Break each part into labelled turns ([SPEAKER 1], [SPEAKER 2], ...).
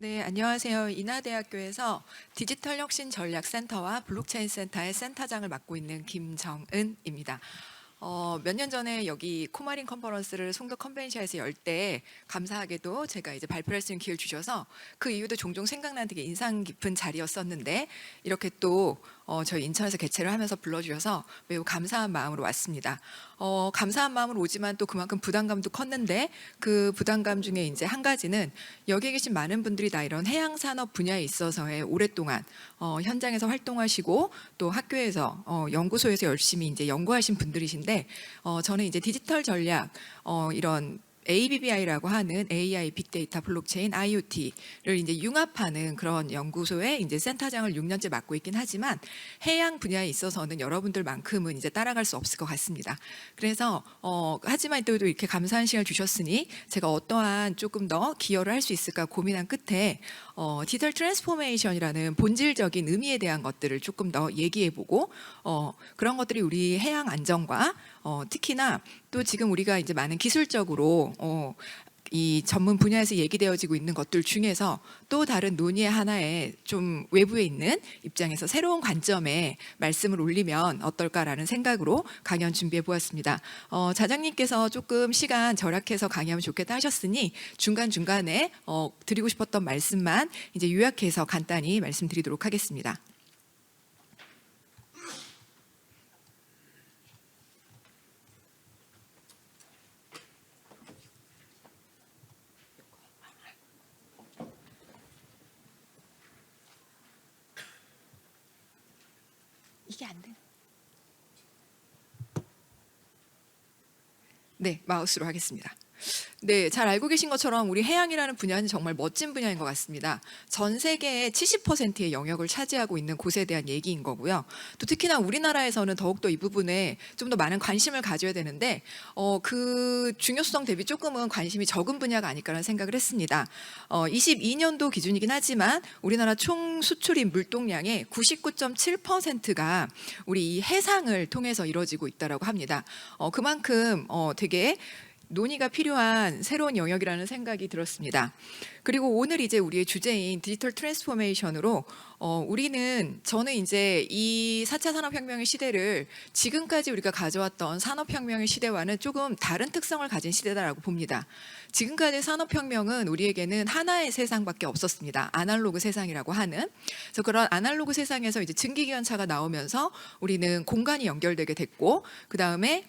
[SPEAKER 1] 네, 안녕하세요. 인하대학교에서 디지털 혁신 전략 센터와 블록체인 센터의 센터장을 맡고 있는 김정은입니다. 몇 년 전에 여기 코마린 컨퍼런스를 송도 컨벤션에서 열 때 감사하게도 제가 이제 발표할 수 있는 기회를 주셔서 그 이후도 종종 생각나는 되게 인상 깊은 자리였었는데 이렇게 또 저희 인천에서 개최를 하면서 불러주셔서 매우 감사한 마음으로 왔습니다. 감사한 마음으로 오지만 또 그만큼 부담감도 컸는데 그 부담감 중에 이제 한 가지는 여기 계신 많은 분들이 다 이런 해양 산업 분야에 있어서의 오랫동안 현장에서 활동하시고 또 학교에서 연구소에서 열심히 이제 연구하신 분들이신데 저는 이제 디지털 전략 이런 ABBI라고 하는 AI, 빅데이터, 블록체인, IoT를 이제 융합하는 그런 연구소에 이제 센터장을 6년째 맡고 있긴 하지만 해양 분야에 있어서는 여러분들만큼은 이제 따라갈 수 없을 것 같습니다. 그래서 하지만 또 이렇게 감사한 시간을 주셨으니 제가 어떠한 조금 더 기여를 할 수 있을까 고민한 끝에 디지털 트랜스포메이션이라는 본질적인 의미에 대한 것들을 조금 더 얘기해보고 그런 것들이 우리 해양 안전과 특히나 또 지금 우리가 이제 많은 기술적으로 이 전문 분야에서 얘기되어지고 있는 것들 중에서 또 다른 논의의 하나에 좀 외부에 있는 입장에서 새로운 관점에 말씀을 올리면 어떨까라는 생각으로 강연 준비해 보았습니다. 자장님께서 조금 시간 절약해서 강의하면 좋겠다 하셨으니 중간중간에 드리고 싶었던 말씀만 이제 요약해서 간단히 말씀드리도록 하겠습니다. 이게 안 되나? 네, 마우스로 하겠습니다. 네, 잘 알고 계신 것처럼 우리 해양이라는 분야는 정말 멋진 분야인 것 같습니다. 전 세계의 70%의 영역을 차지하고 있는 곳에 대한 얘기인 거고요. 또 특히나 우리나라에서는 더욱더 이 부분에 좀 더 많은 관심을 가져야 되는데 그 중요성 대비 조금은 관심이 적은 분야가 아닐까라는 생각을 했습니다. 22년도 기준이긴 하지만 우리나라 총 수출입 물동량의 99.7%가 우리 이 해상을 통해서 이루어지고 있다고 합니다. 그만큼 되게 논의가 필요한 새로운 영역이라는 생각이 들었습니다. 그리고 오늘 이제 우리의 주제인 디지털 트랜스포메이션으로 저는 이제 이 4차 산업혁명의 시대를 지금까지 우리가 가져왔던 산업혁명의 시대와는 조금 다른 특성을 가진 시대다라고 봅니다. 지금까지 산업혁명은 우리에게는 하나의 세상밖에 없었습니다. 아날로그 세상이라고 하는. 그래서 그런 아날로그 세상에서 이제 증기기관차가 나오면서 우리는 공간이 연결되게 됐고 그 다음에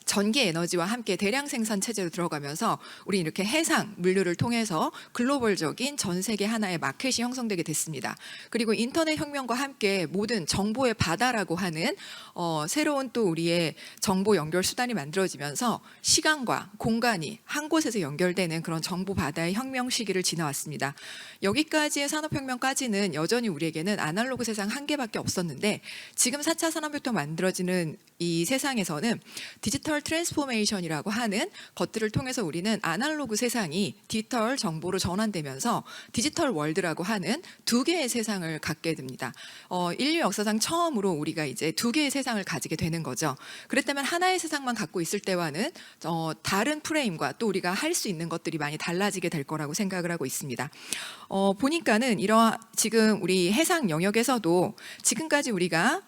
[SPEAKER 1] 전기 에너지와 함께 대량 생산 체제로 들어가면서 우리 이렇게 해상 물류를 통해서 글로벌적인 전 세계 하나의 마켓이 형성되게 됐습니다. 그리고 인터넷 혁명과 함께 모든 정보의 바다라고 하는 새로운 또 우리의 정보 연결 수단이 만들어지면서 시간과 공간이 한 곳에서 연결되는 그런 정보 바다의 혁명 시기를 지나왔습니다. 여기까지의 산업혁명까지는 여전히 우리에게는 아날로그 세상 한 개밖에 없었는데 지금 4차 산업부터 만들어지는 이 세상에서는 디지털 트랜스포메이션이라고 하는 것들을 통해서 우리는 아날로그 세상이 디지털 정보로 전환되면서 디지털 월드라고 하는 두 개의 세상을 갖게 됩니다. 인류 역사상 처음으로 우리가 이제 두 개의 세상을 가지게 되는 거죠. 그랬다면 하나의 세상만 갖고 있을 때와는 다른 프레임과 또 우리가 할 수 있는 것들이 많이 달라지게 될 거라고 생각을 하고 있습니다. 보니까는 지금 우리 해상 영역에서도 지금까지 우리가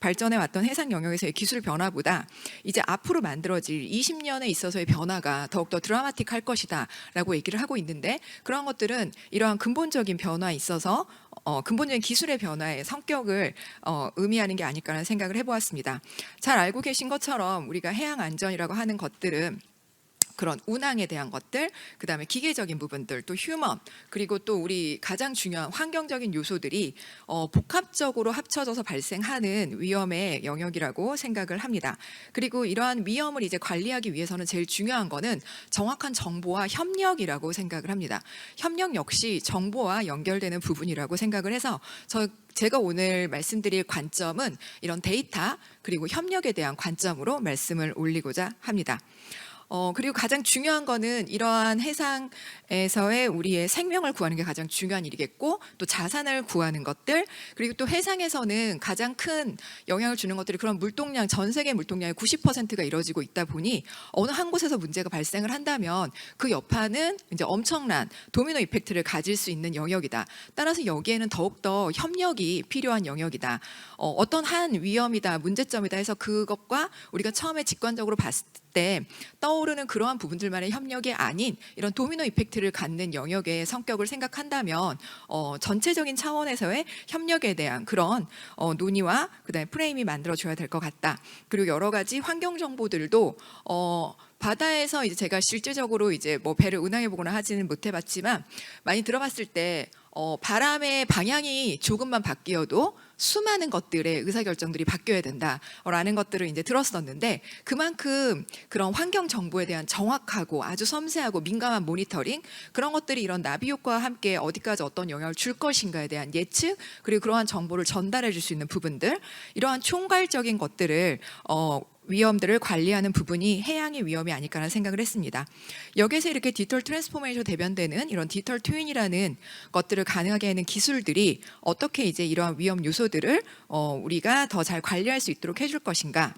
[SPEAKER 1] 발전해 왔던 해상 영역에서의 기술 변화보다 이제 앞으로 만들어질 20년에 있어서의 변화가 더욱더 드라마틱할 것이다 라고 얘기를 하고 있는데 그런 것들은 이러한 근본적인 변화에 있어서 근본적인 기술의 변화의 성격을 의미하는 게 아닐까라는 생각을 해보았습니다. 잘 알고 계신 것처럼 우리가 해양 안전이라고 하는 것들은 그런 운항에 대한 것들, 그 다음에 기계적인 부분들, 또 휴먼, 그리고 또 우리 가장 중요한 환경적인 요소들이 복합적으로 합쳐져서 발생하는 위험의 영역이라고 생각을 합니다. 그리고 이러한 위험을 이제 관리하기 위해서는 제일 중요한 거는 정확한 정보와 협력이라고 생각을 합니다. 협력 역시 정보와 연결되는 부분이라고 생각을 해서 제가 오늘 말씀드릴 관점은 이런 데이터 그리고 협력에 대한 관점으로 말씀을 올리고자 합니다. 그리고 가장 중요한 거는 이러한 해상에서의 우리의 생명을 구하는 게 가장 중요한 일이겠고, 또 자산을 구하는 것들, 그리고 또 해상에서는 가장 큰 영향을 주는 것들이 그런 물동량, 전 세계 물동량의 90%가 이루어지고 있다 보니 어느 한 곳에서 문제가 발생을 한다면 그 여파는 이제 엄청난 도미노 이펙트를 가질 수 있는 영역이다. 따라서 여기에는 더욱더 협력이 필요한 영역이다. 어떤 한 위험이다, 문제점이다 해서 그것과 우리가 처음에 직관적으로 봤을 때 떠오르는 그러한 부분들만의 협력이 아닌 이런 도미노 이펙트를 갖는 영역의 성격을 생각한다면 전체적인 차원에서의 협력에 대한 그런 논의와 그다음에 프레임이 만들어져야 될 것 같다. 그리고 여러 가지 환경 정보들도 바다에서 이제 제가 실질적으로 이제 뭐 배를 운항해 보거나 하지는 못해봤지만 많이 들어봤을 때 바람의 방향이 조금만 바뀌어도 수많은 것들의 의사결정들이 바뀌어야 된다라는 것들을 이제 들었었는데, 그만큼 그런 환경 정보에 대한 정확하고 아주 섬세하고 민감한 모니터링, 그런 것들이 이런 나비 효과와 함께 어디까지 어떤 영향을 줄 것인가에 대한 예측, 그리고 그러한 정보를 전달해 줄 수 있는 부분들, 이러한 총괄적인 것들을 위험들을 관리하는 부분이 해양의 위험이 아닐까라는 생각을 했습니다. 여기서 이렇게 디지털 트랜스포메이션 대변되는 이런 디지털 트윈이라는 것들을 가능하게 하는 기술들이 어떻게 이제 이러한 위험 요소들을 우리가 더 잘 관리할 수 있도록 해줄 것인가.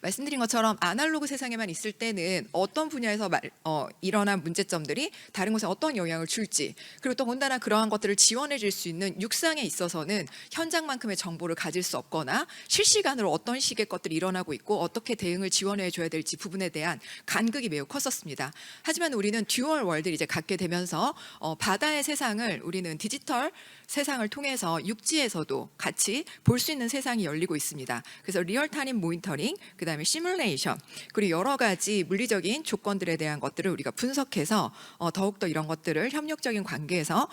[SPEAKER 1] 말씀드린 것처럼 아날로그 세상에만 있을 때는 어떤 분야에서 일어난 문제점들이 다른 곳에 어떤 영향을 줄지, 그리고 또 더군다나 그러한 것들을 지원해 줄 수 있는 육상에 있어서는 현장만큼의 정보를 가질 수 없거나 실시간으로 어떤 식의 것들이 일어나고 있고 어떻게 대응을 지원해 줘야 될지 부분에 대한 간극이 매우 컸었습니다. 하지만 우리는 듀얼 월드를 이제 갖게 되면서 바다의 세상을 우리는 디지털 세상을 통해서 육지에서도 같이 볼 수 있는 세상이 열리고 있습니다. 그래서 리얼타임 모니터링, 그다음에 시뮬레이션, 그리고 여러 가지 물리적인 조건들에 대한 것들을 우리가 분석해서 더욱더 이런 것들을 협력적인 관계에서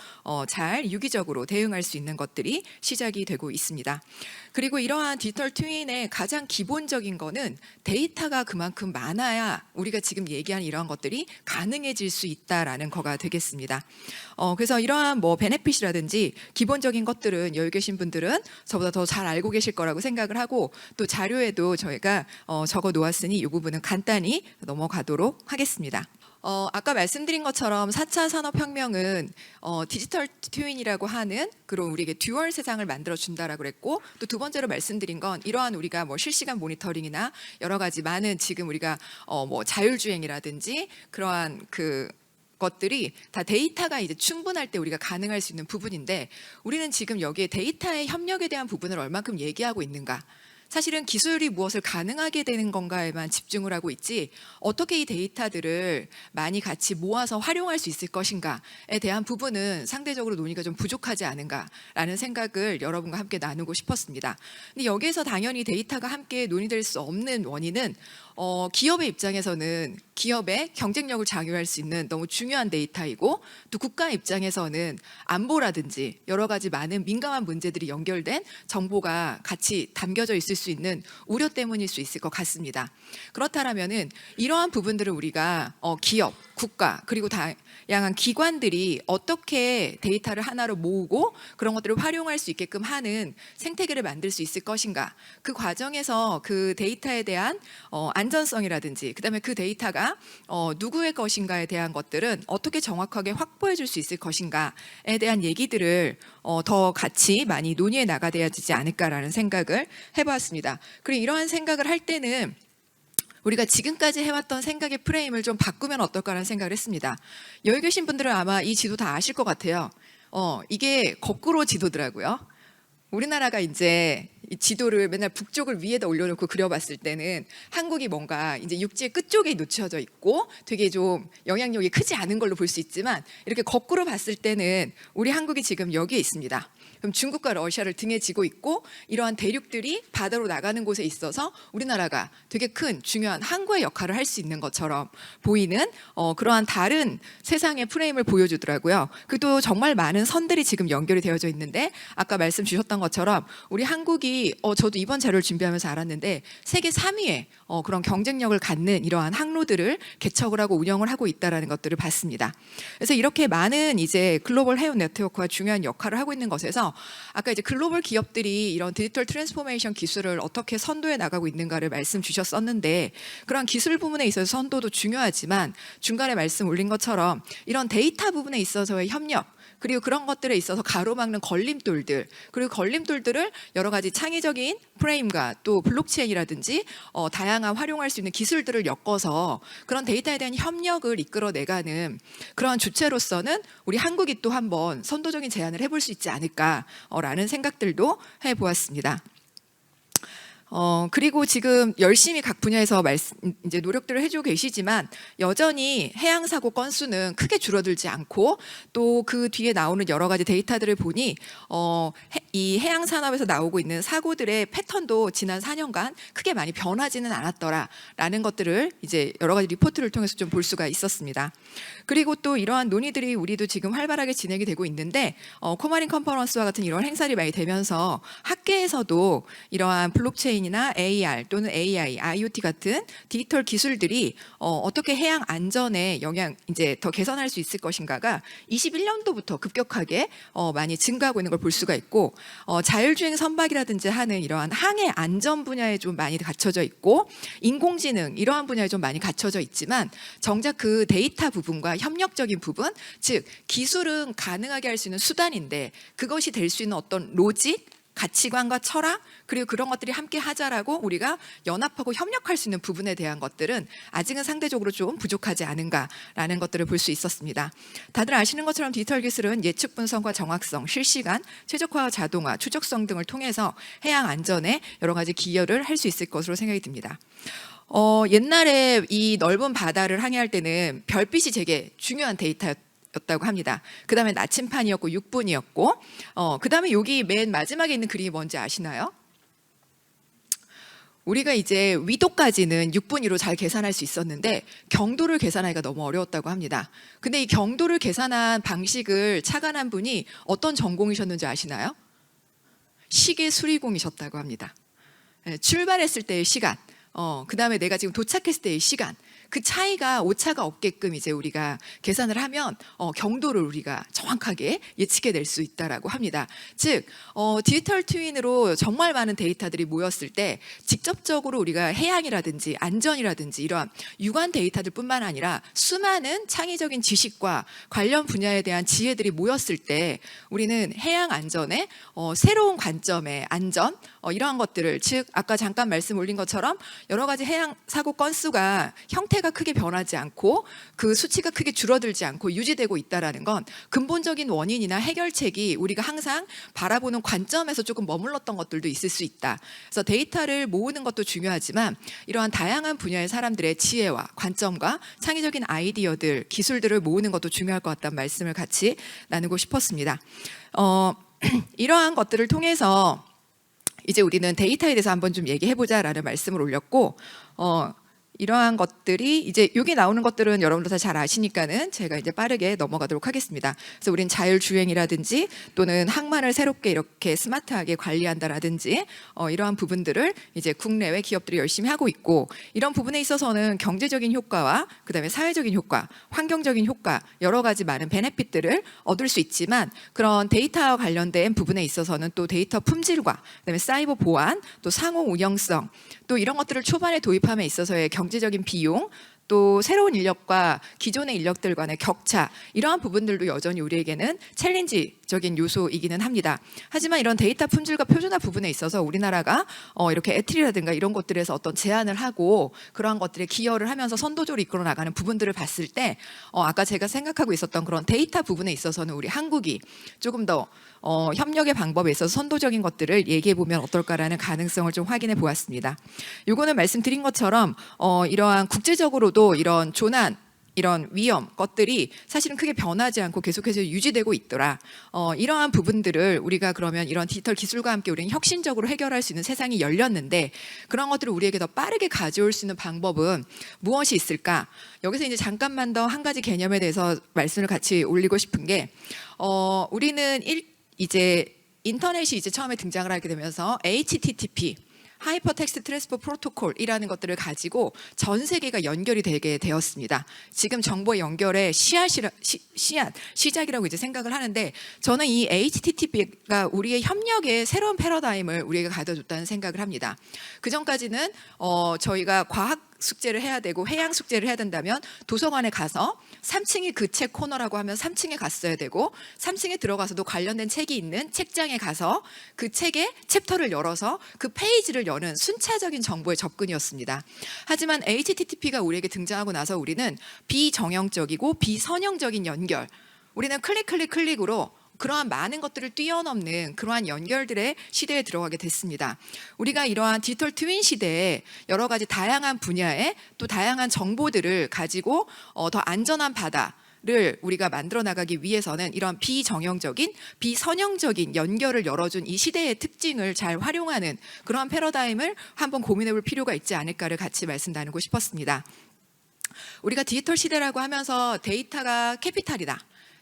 [SPEAKER 1] 잘 유기적으로 대응할 수 있는 것들이 시작이 되고 있습니다. 그리고 이러한 디지털 트윈의 가장 기본적인 거는 데이터가 그만큼 많아야 우리가 지금 얘기한 이러한 것들이 가능해질 수 있다라는 거가 되겠습니다. 그래서 이러한 뭐 베네핏이라든지 기본적인 것들은 여기 계신 분들은 저보다 더 잘 알고 계실 거라고 생각을 하고, 또 자료에도 저희가 적어 놓았으니 이 부분은 간단히 넘어가도록 하겠습니다. 아까 말씀드린 것처럼 4차 산업혁명은 디지털 트윈이라고 하는 그런 우리에게 듀얼 세상을 만들어 준다라고 그랬고, 또 두 번째로 말씀드린 건 이러한 우리가 뭐 실시간 모니터링이나 여러 가지 많은 지금 우리가 뭐 자율주행이라든지 그러한 것들이 다 데이터가 이제 충분할 때 우리가 가능할 수 있는 부분인데, 우리는 지금 여기에 데이터의 협력에 대한 부분을 얼만큼 얘기하고 있는가, 사실은 기술이 무엇을 가능하게 되는 건가에만 집중을 하고 있지 어떻게 이 데이터들을 많이 같이 모아서 활용할 수 있을 것인가에 대한 부분은 상대적으로 논의가 좀 부족하지 않은가라는 생각을 여러분과 함께 나누고 싶었습니다. 근데 여기에서 당연히 데이터가 함께 논의될 수 없는 원인은 기업의 입장에서는 기업의 경쟁력을 작용할 수 있는 너무 중요한 데이터이고, 또 국가 입장에서는 안보라든지 여러 가지 많은 민감한 문제들이 연결된 정보가 같이 담겨져 있을 수 있는 우려 때문일 수 있을 것 같습니다. 그렇다면은 이러한 부분들을 우리가 기업, 국가, 그리고 다양한 기관들이 어떻게 데이터를 하나로 모으고 그런 것들을 활용할 수 있게끔 하는 생태계를 만들 수 있을 것인가, 그 과정에서 그 데이터에 대한 안전성이라든지 그다음에 그 데이터가 누구의 것인가에 대한 것들은 어떻게 정확하게 확보해 줄 수 있을 것인가에 대한 얘기들을 더 같이 많이 논의해 나가야 되지 않을까라는 생각을 해보았습니다. 그리고 이러한 생각을 할 때는 우리가 지금까지 해왔던 생각의 프레임을 좀 바꾸면 어떨까라는 생각을 했습니다. 여기 계신 분들은 아마 이 지도 다 아실 것 같아요. 이게 거꾸로 지도더라고요. 우리나라가 이제 이 지도를 맨날 북쪽을 위에다 올려놓고 그려봤을 때는 한국이 뭔가 이제 육지의 끝쪽에 놓쳐져 있고 되게 좀 영향력이 크지 않은 걸로 볼 수 있지만, 이렇게 거꾸로 봤을 때는 우리 한국이 지금 여기에 있습니다. 그럼 중국과 러시아를 등에 지고 있고, 이러한 대륙들이 바다로 나가는 곳에 있어서 우리나라가 되게 큰 중요한 항구의 역할을 할 수 있는 것처럼 보이는 그러한 다른 세상의 프레임을 보여주더라고요. 그리고 또 정말 많은 선들이 지금 연결이 되어져 있는데, 아까 말씀 주셨던 것처럼 우리 한국이 한국이 저도 이번 자료를 준비하면서 알았는데 세계 3위의 그런 경쟁력을 갖는 이러한 항로들을 개척을 하고 운영을 하고 있다라는 것들을 봤습니다. 그래서 이렇게 많은 이제 글로벌 해운 네트워크가 중요한 역할을 하고 있는 것에서 아까 이제 글로벌 기업들이 이런 디지털 트랜스포메이션 기술을 어떻게 선도해 나가고 있는가를 말씀 주셨었는데, 그런 기술 부분에 있어서 선도도 중요하지만 중간에 말씀 올린 것처럼 이런 데이터 부분에 있어서의 협력, 그리고 그런 것들에 있어서 가로막는 걸림돌들, 그리고 걸림돌들을 여러 가지 창의적인 프레임과 또 블록체인이라든지 다양한 활용할 수 있는 기술들을 엮어서 그런 데이터에 대한 협력을 이끌어내가는 그런 주체로서는 우리 한국이 또 한번 선도적인 제안을 해볼 수 있지 않을까라는 생각들도 해보았습니다. 그리고 지금 열심히 각 분야에서 이제 노력들을 해주고 계시지만 여전히 해양 사고 건수는 크게 줄어들지 않고, 또 그 뒤에 나오는 여러 가지 데이터들을 보니 이 해양 산업에서 나오고 있는 사고들의 패턴도 지난 4년간 크게 많이 변하지는 않았더라라는 것들을 이제 여러 가지 리포트를 통해서 좀 볼 수가 있었습니다. 그리고 또 이러한 논의들이 우리도 지금 활발하게 진행이 되고 있는데, 코마린 컨퍼런스와 같은 이런 행사들이 많이 되면서 학계에서도 이러한 블록체인이나 AR 또는 AI, IoT 같은 디지털 기술들이 어떻게 해양 안전에 영향 이제 더 개선할 수 있을 것인가가 21년도부터 급격하게 많이 증가하고 있는 걸 볼 수가 있고, 자율주행 선박이라든지 하는 이러한 항해 안전 분야에 좀 많이 갖춰져 있고, 인공지능 이러한 분야에 좀 많이 갖춰져 있지만 정작 그 데이터 부분과 협력적인 부분, 즉 기술은 가능하게 할 수 있는 수단인데 그것이 될 수 있는 어떤 로직, 가치관과 철학, 그리고 그런 것들이 함께 하자라고 우리가 연합하고 협력할 수 있는 부분에 대한 것들은 아직은 상대적으로 좀 부족하지 않은가라는 것들을 볼 수 있었습니다. 다들 아시는 것처럼 디지털 기술은 예측 분석과 정확성, 실시간, 최적화, 자동화, 추적성 등을 통해서 해양 안전에 여러 가지 기여를 할 수 있을 것으로 생각이 듭니다. 옛날에 이 넓은 바다를 항해할 때는 별빛이 되게 중요한 데이터였다고 합니다. 그 다음에 나침판이었고 육분이었고, 그 다음에 여기 맨 마지막에 있는 그림이 뭔지 아시나요? 우리가 이제 위도까지는 6분위로 잘 계산할 수 있었는데 경도를 계산하기가 너무 어려웠다고 합니다. 근데 이 경도를 계산한 방식을 착안한 분이 어떤 전공이셨는지 아시나요? 시계 수리공이셨다고 합니다. 출발했을 때의 시간, 그 다음에 내가 지금 도착했을 때의 시간, 그 차이가 오차가 없게끔 이제 우리가 계산을 하면 경도를 우리가 정확하게 예측해낼 수 있다라고 합니다. 즉 디지털 트윈으로 정말 많은 데이터들이 모였을 때 직접적으로 우리가 해양이라든지 안전이라든지 이러한 유관 데이터들뿐만 아니라 수많은 창의적인 지식과 관련 분야에 대한 지혜들이 모였을 때 우리는 해양 안전에 새로운 관점의 안전, 이러한 것들을, 즉 아까 잠깐 말씀 올린 것처럼 여러 가지 해양 사고 건수가 형태가 크게 변하지 않고 그 수치가 크게 줄어들지 않고 유지되고 있다는 건 근본적인 원인이나 해결책이 우리가 항상 바라보는 관점에서 조금 머물렀던 것들도 있을 수 있다. 그래서 데이터를 모으는 것도 중요하지만 이러한 다양한 분야의 사람들의 지혜와 관점과 창의적인 아이디어들, 기술들을 모으는 것도 중요할 것 같다는 말씀을 같이 나누고 싶었습니다. 이러한 것들을 통해서 이제 우리는 데이터에 대해서 한번 좀 얘기해보자라는 말씀을 올렸고, 이러한 것들이 이제 여기 나오는 것들은 여러분들 다 잘 아시니까는 제가 이제 빠르게 넘어가도록 하겠습니다. 그래서 우린 자율주행이라든지 또는 항만을 새롭게 이렇게 스마트하게 관리한다라든지 이러한 부분들을 이제 국내외 기업들이 열심히 하고 있고, 이런 부분에 있어서는 경제적인 효과와 그다음에 사회적인 효과, 환경적인 효과, 여러 가지 많은 베네핏들을 얻을 수 있지만 그런 데이터와 관련된 부분에 있어서는 또 데이터 품질과 그다음에 사이버 보안, 또 상호 운영성, 또 이런 것들을 초반에 도입함에 있어서의 경제적인 비용, 또 새로운 인력과 기존의 인력들 간의 격차, 이러한 부분들도 여전히 우리에게는 챌린지적인 요소이기는 합니다. 하지만 이런 데이터 품질과 표준화 부분에 있어서 우리나라가 이렇게 에트리라든가 이런 것들에서 어떤 제안을 하고 그러한 것들에 기여를 하면서 선도적으로 이끌어 나가는 부분들을 봤을 때 아까 제가 생각하고 있었던 그런 데이터 부분에 있어서는 우리 한국이 조금 더 협력의 방법에 있어서 선도적인 것들을 얘기해 보면 어떨까라는 가능성을 좀 확인해 보았습니다. 요거는 말씀드린 것처럼 이러한 국제적으로도 이런 조난, 이런 위험 것들이 사실은 크게 변하지 않고 계속해서 유지되고 있더라. 이러한 부분들을 우리가 그러면 이런 디지털 기술과 함께 우리는 혁신적으로 해결할 수 있는 세상이 열렸는데 그런 것들을 우리에게 더 빠르게 가져올 수 있는 방법은 무엇이 있을까? 여기서 이제 잠깐만 더 한 가지 개념에 대해서 말씀을 같이 올리고 싶은 게 우리는 이제 인터넷이 이제 처음에 등장을 하게 되면서 HTTP 하이퍼텍스트 트랜스퍼 프로토콜이라는 것들을 가지고 전 세계가 연결이 되게 되었습니다. 지금 정보의 연결의 시작이라고 이제 생각을 하는데, 저는 이 HTTP가 우리의 협력의 새로운 패러다임을 우리에게 가져줬다는 생각을 합니다. 그 전까지는 저희가 과학 숙제를 해야 되고 해양 숙제를 해야 된다면 도서관에 가서 3층이 그 책 코너라고 하면 3층에 갔어야 되고, 3층에 들어가서도 관련된 책이 있는 책장에 가서 그 책의 챕터를 열어서 그 페이지를 여는 순차적인 정보의 접근이었습니다. 하지만 HTTP가 우리에게 등장하고 나서 우리는 비정형적이고 비선형적인 연결, 우리는 클릭으로 그러한 많은 것들을 뛰어넘는 그러한 연결들의 시대에 들어가게 됐습니다. 우리가 이러한 디지털 트윈 시대에 여러 가지 다양한 분야의 또 다양한 정보들을 가지고 더 안전한 바다를 우리가 만들어 나가기 위해서는 이런 비정형적인 비선형적인 연결을 열어준 이 시대의 특징을 잘 활용하는 그러한 패러다임을 한번 고민해 볼 필요가 있지 않을까를 같이 말씀 나누고 싶었습니다. 우리가 디지털 시대라고 하면서 데이터가 캐피탈이다,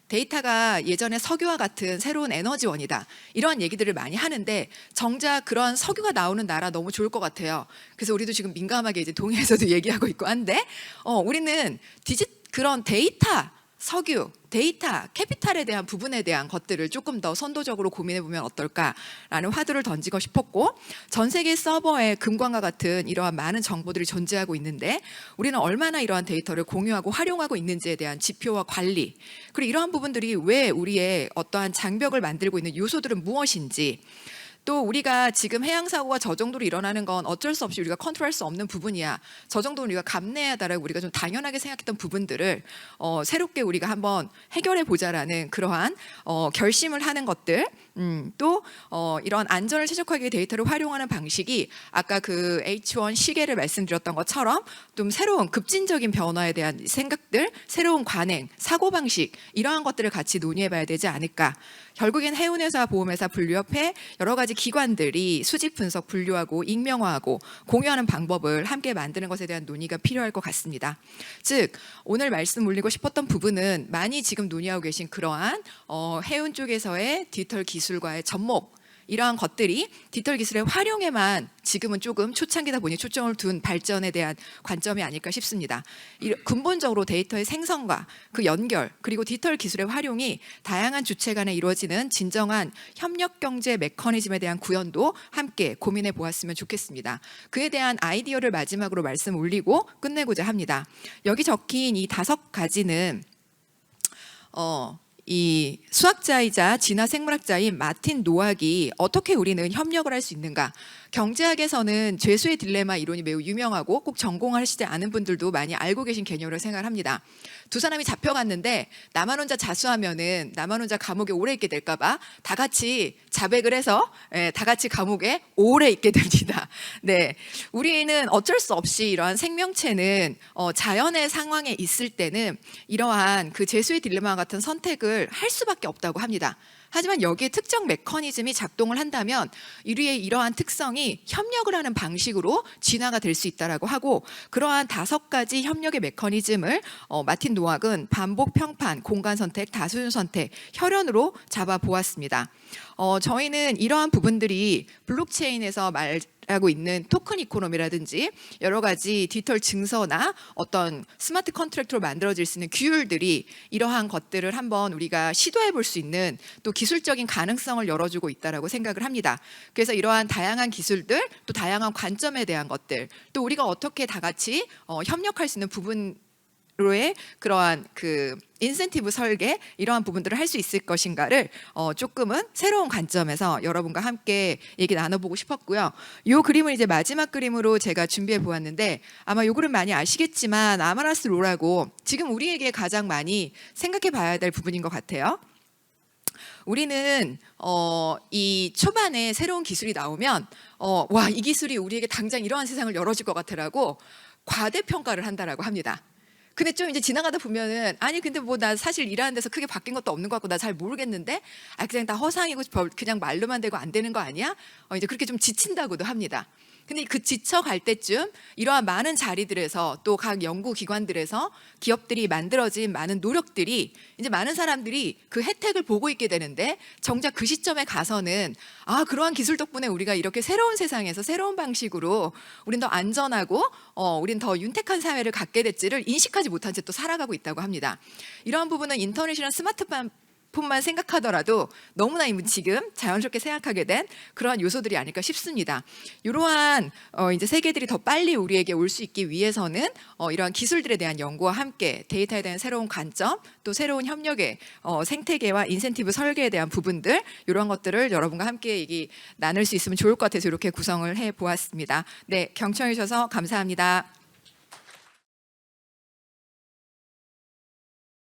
[SPEAKER 1] 데이터가 예전에 석유와 같은 새로운 에너지원이다, 이런 얘기들을 많이 하는데, 정작 그런 석유가 나오는 나라 너무 좋을 것 같아요. 그래서 우리도 지금 민감하게 이제 동해에서도 얘기하고 있고 한데, 우리는 그런 데이터, 석유, 데이터, 캐피탈에 대한 부분에 대한 것들을 조금 더 선도적으로 고민해보면 어떨까라는 화두를 던지고 싶었고, 전 세계 서버에 금광과 같은 이러한 많은 정보들이 존재하고 있는데 우리는 얼마나 이러한 데이터를 공유하고 활용하고 있는지에 대한 지표와 관리, 그리고 이러한 부분들이 왜 우리의 어떠한 장벽을 만들고 있는 요소들은 무엇인지, 또 우리가 지금 해양 사고가 저 정도로 일어나는 건 어쩔 수 없이 우리가 컨트롤할 수 없는 부분이야, 저 정도는 우리가 감내해야 하다라고 우리가 좀 당연하게 생각했던 부분들을 새롭게 우리가 한번 해결해 보자라는 그러한 결심을 하는 것들, 또 이런 안전을 최적화하기 위해 데이터를 활용하는 방식이 아까 그 H1 시계를 말씀드렸던 것처럼 좀 새로운 급진적인 변화에 대한 생각들, 새로운 관행, 사고방식, 이러한 것들을 같이 논의해 봐야 되지 않을까. 결국엔 해운회사, 보험회사, 분류협회 여러 가지 기관들이 수집 분석, 분류하고 익명화하고 공유하는 방법을 함께 만드는 것에 대한 논의가 필요할 것 같습니다. 즉 오늘 말씀 올리고 싶었던 부분은 많이 지금 논의하고 계신 그러한 해운 쪽에서의 디지털 기술과의 접목, 이러한 것들이 디지털 기술의 활용에만 지금은 조금 초창기다 보니 초점을 둔 발전에 대한 관점이 아닐까 싶습니다. 근본적으로 데이터의 생성과 그 연결, 그리고 디지털 기술의 활용이 다양한 주체 간에 이루어지는 진정한 협력 경제 메커니즘에 대한 구현도 함께 고민해 보았으면 좋겠습니다. 그에 대한 아이디어를 마지막으로 말씀 올리고 끝내고자 합니다. 여기 적힌 이 5가지는 이 수학자이자 진화 생물학자인 마틴 노악이 어떻게 우리는 협력을 할 수 있는가, 경제학에서는 죄수의 딜레마 이론이 매우 유명하고 꼭 전공하시지 않은 분들도 많이 알고 계신 개념으로 생각을 합니다. 두 사람이 잡혀갔는데 나만 혼자 자수하면은 나만 혼자 감옥에 오래 있게 될까 봐 다 같이 자백을 해서 다 같이 감옥에 오래 있게 됩니다. 네, 우리는 어쩔 수 없이 이러한 생명체는 자연의 상황에 있을 때는 이러한 그 죄수의 딜레마 같은 선택을 할 수밖에 없다고 합니다. 하지만 여기에 특정 메커니즘이 작동을 한다면 우리의 이러한 특성이 협력을 하는 방식으로 진화가 될 수 있다라고 하고, 그러한 5가지 협력의 메커니즘을 마틴 노악은 반복 평판, 공간 선택, 다수준 선택, 혈연으로 잡아 보았습니다. 저희는 이러한 부분들이 블록체인에서 말하고 있는 토큰 이코노미라든지 여러 가지 디지털 증서나 어떤 스마트 컨트랙트로 만들어질 수 있는 규율들이 이러한 것들을 한번 우리가 시도해 볼 수 있는 또 기술적인 가능성을 열어주고 있다라고 생각을 합니다. 그래서 이러한 다양한 기술들, 또 다양한 관점에 대한 것들, 또 우리가 어떻게 다 같이 협력할 수 있는 부분으로의 그러한 그 인센티브 설계, 이러한 부분들을 할 수 있을 것인가를 조금은 새로운 관점에서 여러분과 함께 얘기 나눠보고 싶었고요. 이 그림은 이제 마지막 그림으로 제가 준비해 보았는데, 아마 이 그림 많이 아시겠지만 아마라스 로라고 지금 우리에게 가장 많이 생각해 봐야 될 부분인 것 같아요. 우리는 이 초반에 새로운 기술이 나오면 와, 이 기술이 우리에게 당장 이러한 세상을 열어줄 것 같아라고 과대평가를 한다라고 합니다. 근데 좀 이제 지나가다 보면은 아니 근데 뭐 나 사실 일하는 데서 크게 바뀐 것도 없는 것 같고 나 잘 모르겠는데 그냥 다 허상이고 그냥 말로만 되고 안 되는 거 아니야? 이제 그렇게 좀 지친다고도 합니다. 근데 그 지쳐갈 때쯤 이러한 많은 자리들에서 또 각 연구기관들에서 기업들이 만들어진 많은 노력들이 이제 많은 사람들이 그 혜택을 보고 있게 되는데 정작 그 시점에 가서는 그러한 기술 덕분에 우리가 이렇게 새로운 세상에서 새로운 방식으로 우린 더 안전하고 우린 더 윤택한 사회를 갖게 됐지를 인식하지 못한 채 또 살아가고 있다고 합니다. 이러한 부분은 인터넷이나 스마트폰만 생각하더라도 너무나 지금 자연스럽게 생각하게 된 그러한 요소들이 아닐까 싶습니다. 이러한 이제 세계들이 더 빨리 우리에게 올 수 있기 위해서는 이러한 기술들에 대한 연구와 함께 데이터에 대한 새로운 관점, 또 새로운 협력의 생태계와 인센티브 설계에 대한 부분들, 이런 것들을 여러분과 함께 얘기 나눌 수 있으면 좋을 것 같아서 이렇게 구성을 해 보았습니다. 네, 경청해 주셔서 감사합니다.